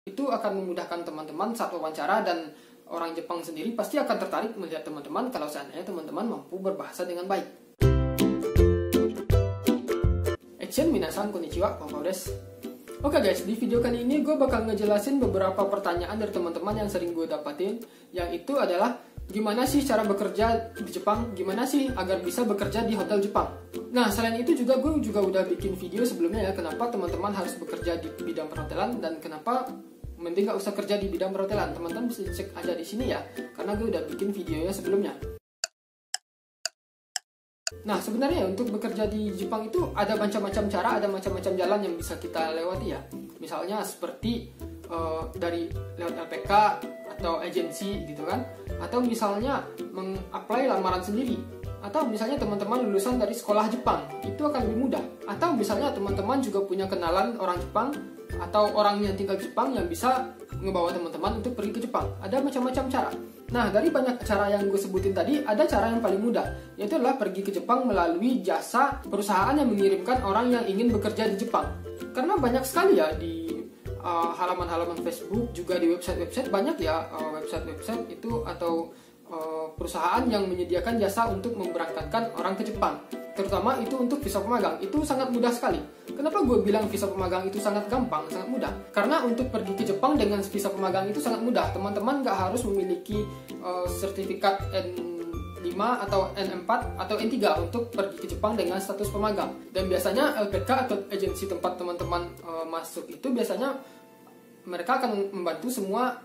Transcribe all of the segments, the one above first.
Itu akan memudahkan teman-teman saat wawancara, dan orang Jepang sendiri pasti akan tertarik melihat teman-teman kalau seandainya teman-teman mampu berbahasa dengan baik. Action, minasan konnichiwa, Papa desu. Oke guys, di video kali ini gue bakal ngejelasin beberapa pertanyaan dari teman-teman yang sering gue dapatin, yang itu adalah gimana sih cara bekerja di Jepang, gimana sih agar bisa bekerja di hotel Jepang. Nah, selain itu juga gue udah bikin video sebelumnya ya, kenapa teman-teman harus bekerja di bidang perhotelan dan kenapa mending gak usah kerja di bidang perhotelan. Teman-teman bisa cek aja di sini ya, karena gue udah bikin videonya sebelumnya. Nah, sebenarnya untuk bekerja di Jepang itu ada macam-macam cara, ada macam-macam jalan yang bisa kita lewati ya. Misalnya seperti dari lewat LPK atau agensi gitu kan, atau misalnya meng-apply lamaran sendiri, atau misalnya teman-teman lulusan dari sekolah Jepang, itu akan lebih mudah. Atau misalnya teman-teman juga punya kenalan orang Jepang atau orang yang tinggal di Jepang yang bisa ngebawa teman-teman untuk pergi ke Jepang. Ada macam-macam cara. Nah, dari banyak cara yang gue sebutin tadi, ada cara yang paling mudah, yaitu adalah pergi ke Jepang melalui jasa perusahaan yang mengirimkan orang yang ingin bekerja di Jepang. Karena banyak sekali ya di halaman-halaman Facebook, juga di website-website banyak ya website-website itu atau perusahaan yang menyediakan jasa untuk memberangkatkan orang ke Jepang. Terutama itu untuk visa pemagang, itu sangat mudah sekali. Kenapa gue bilang visa pemagang itu sangat gampang, sangat mudah? Karena untuk pergi ke Jepang dengan visa pemagang itu sangat mudah. Teman-teman gak harus memiliki sertifikat N5 atau N4 atau N3 untuk pergi ke Jepang dengan status pemagang. Dan biasanya LPK atau agensi tempat teman-teman masuk itu biasanya mereka akan membantu semua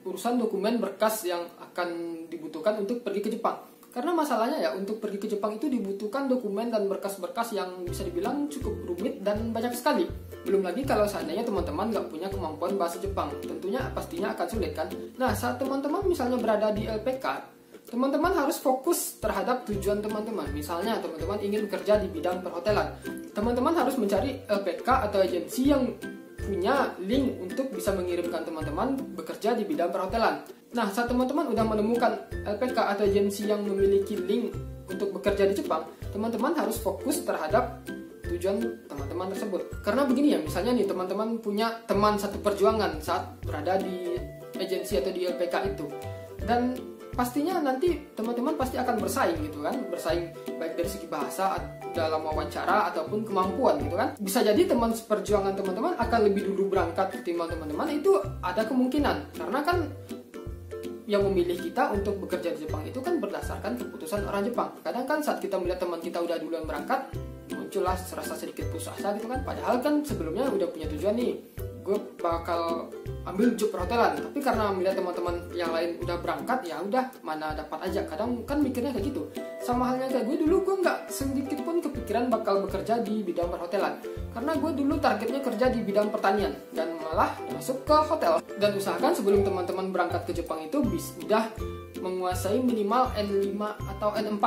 urusan dokumen berkas yang akan dibutuhkan untuk pergi ke Jepang. Karena masalahnya ya, untuk pergi ke Jepang itu dibutuhkan dokumen dan berkas-berkas yang bisa dibilang cukup rumit dan banyak sekali. Belum lagi kalau seandainya teman-teman nggak punya kemampuan bahasa Jepang, tentunya pastinya akan sulit kan. Nah, saat teman-teman misalnya berada di LPK, teman-teman harus fokus terhadap tujuan teman-teman. Misalnya teman-teman ingin bekerja di bidang perhotelan, teman-teman harus mencari LPK atau agensi yang punya link untuk bisa mengirimkan teman-teman bekerja di bidang perhotelan. Nah, saat teman-teman udah menemukan LPK atau agensi yang memiliki link untuk bekerja di Jepang, teman-teman harus fokus terhadap tujuan teman-teman tersebut. Karena begini ya, misalnya nih teman-teman punya teman satu perjuangan saat berada di agensi atau di LPK itu. Dan pastinya nanti teman-teman pasti akan bersaing gitu kan, bersaing baik dari segi bahasa dalam wawancara ataupun kemampuan gitu kan. Bisa jadi teman seperjuangan teman-teman akan lebih dulu berangkat ketimbang teman-teman, itu ada kemungkinan. Karena kan yang memilih kita untuk bekerja di Jepang itu kan berdasarkan keputusan orang Jepang. Kadang kan saat kita melihat teman kita udah duluan berangkat, muncullah rasa sedikit putus asa gitu kan. Padahal kan sebelumnya udah punya tujuan nih, gue bakal ambil job perhotelan, tapi karena melihat teman-teman yang lain udah berangkat, ya udah mana dapat aja. Kadang kan mikirnya kayak gitu. Sama halnya kayak gue dulu, gue nggak sedikit pun kepikiran bakal bekerja di bidang perhotelan, karena gue dulu targetnya kerja di bidang pertanian dan malah masuk ke hotel. Dan usahakan sebelum teman-teman berangkat ke Jepang itu udah menguasai minimal N5 atau N4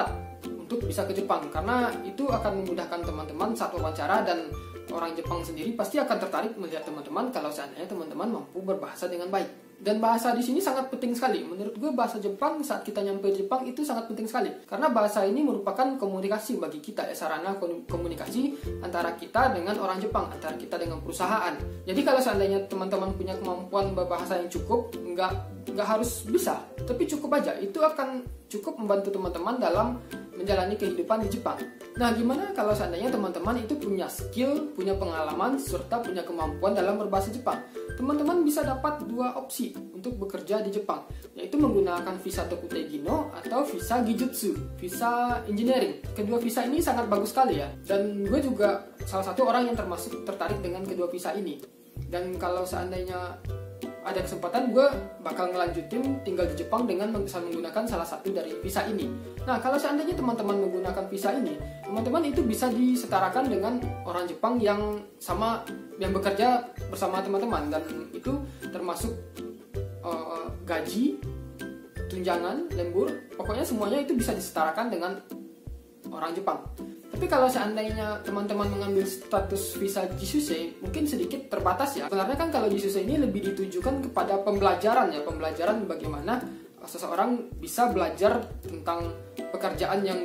untuk bisa ke Jepang, karena itu akan memudahkan teman-teman saat wawancara, dan orang Jepang sendiri pasti akan tertarik melihat teman-teman kalau seandainya teman-teman mampu berbahasa dengan baik. Dan bahasa di sini sangat penting sekali. Menurut gue bahasa Jepang saat kita nyampe Jepang itu sangat penting sekali. Karena bahasa ini merupakan komunikasi bagi kita, sarana komunikasi antara kita dengan orang Jepang, antara kita dengan perusahaan. Jadi kalau seandainya teman-teman punya kemampuan berbahasa yang cukup, nggak harus bisa, tapi cukup aja. Itu akan cukup membantu teman-teman dalam menjalani kehidupan di Jepang. Nah, gimana kalau seandainya teman-teman itu punya skill, punya pengalaman, serta punya kemampuan dalam berbahasa Jepang? Teman-teman bisa dapat dua opsi untuk bekerja di Jepang, yaitu menggunakan visa Tokutei no atau visa Gijutsu, visa engineering. Kedua visa ini sangat bagus sekali ya, dan gue juga salah satu orang yang termasuk tertarik dengan kedua visa ini. Dan kalau seandainya ada kesempatan, gue bakal ngelanjutin tinggal di Jepang dengan bisa menggunakan salah satu dari visa ini. Nah, kalau seandainya teman-teman menggunakan visa ini, teman-teman itu bisa disetarakan dengan orang Jepang yang bekerja bersama teman-teman, dan itu termasuk gaji, tunjangan, lembur, pokoknya semuanya itu bisa disetarakan dengan orang Jepang. Tapi kalau seandainya teman-teman mengambil status visa Jisusei, mungkin sedikit terbatas ya. Sebenarnya kan kalau Jisusei ini lebih ditujukan kepada pembelajaran ya, pembelajaran bagaimana seseorang bisa belajar tentang pekerjaan yang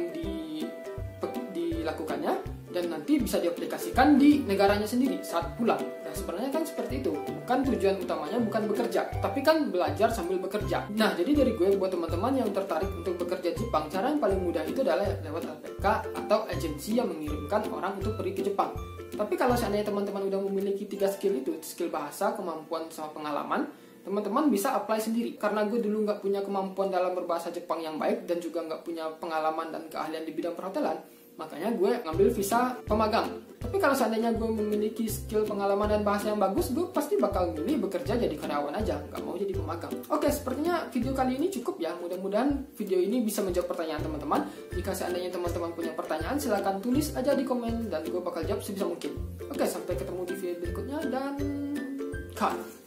dilakukannya, dan nanti bisa diaplikasikan di negaranya sendiri saat pulang. Nah, sebenarnya kan seperti itu. Bukan tujuan utamanya bukan bekerja, tapi kan belajar sambil bekerja. Nah, jadi dari gue buat teman-teman yang tertarik untuk bekerja di Jepang, cara yang paling mudah itu adalah lewat LPK atau agensi yang mengirimkan orang untuk pergi ke Jepang. Tapi kalau seandainya teman-teman udah memiliki 3 skill itu, skill bahasa, kemampuan sama pengalaman, teman-teman bisa apply sendiri. Karena gue dulu nggak punya kemampuan dalam berbahasa Jepang yang baik dan juga nggak punya pengalaman dan keahlian di bidang perhotelan, makanya gue ngambil visa pemagang. Tapi kalau seandainya gue memiliki skill pengalaman dan bahasa yang bagus, gue pasti bakal milih bekerja jadi karyawan aja, nggak mau jadi pemagang. Oke, sepertinya video kali ini cukup ya. Mudah-mudahan video ini bisa menjawab pertanyaan teman-teman. Jika seandainya teman-teman punya pertanyaan, silahkan tulis aja di komen dan gue bakal jawab sebisa mungkin. Oke, sampai ketemu di video berikutnya dan cut.